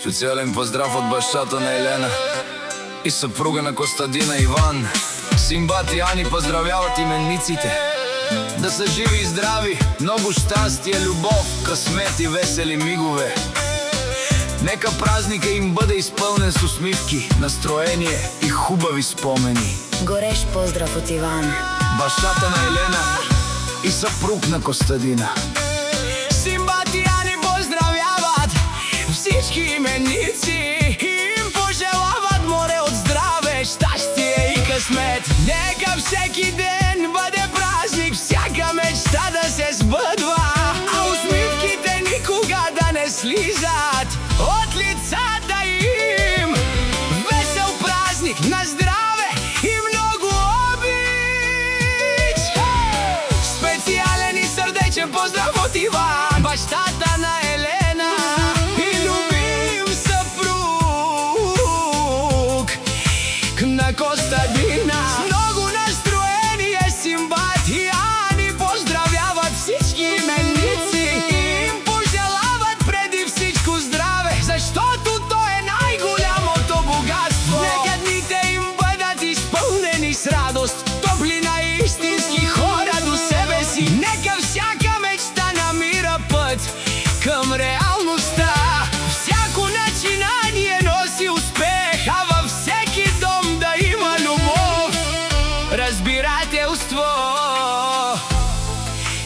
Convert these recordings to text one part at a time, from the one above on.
Специален поздрав от бащата на Елена и съпруга на Костадина Иван. Симбат и Ани поздравяват именниците. Да са живи и здрави, много щастие, любов, късмет и весели мигове. Нека празника им бъде изпълнен с усмивки, настроение и хубави спомени. Горещ поздрав от Иван, бащата на Елена и съпруг на Костадина. Симбат и Ани поздравяват всички именици и им пожелават море от здраве, щастие и късмет. Нека всеки ден бъде празник, всяка мечта да се сбъдва, а усмивките никога да не слизат от лицата им. Весел празник на здраве и много обич! Специален и сърдечен поздрав от Иван, бащата на Елена и любим съпруг на Костадина. С много настроение Симбат и Ани поздравяват всички именници и им пожелават преди всичко здраве, защото то е най-голямото богатство. Нека дните им бъдат изпълнени с радост, топлина и истински хора до себе си. Нека всяка мечта намира път към реалността. Всяко начинание носи успех, а във всеки дом да има любов, разбирателство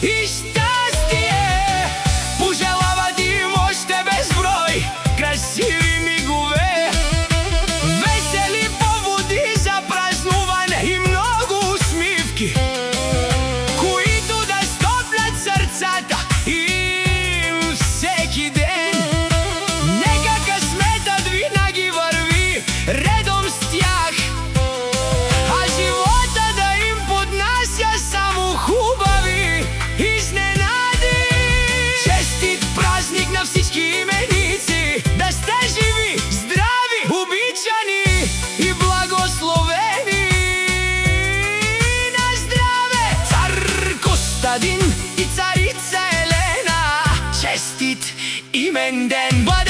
и щастие. Пожелават им още безброй красиви мигове, весели поводи за празнуване и много усмивки, които да стоплят сърцата им всеки ден. Нека късметът винаги върви редом с тях, а живота да им поднася само хубави изненади. Честит празник на всички именици, да сте живи, здрави, обичани и благословени. На здраве, цар Костадин и царица Елена, честит имен ден бъде!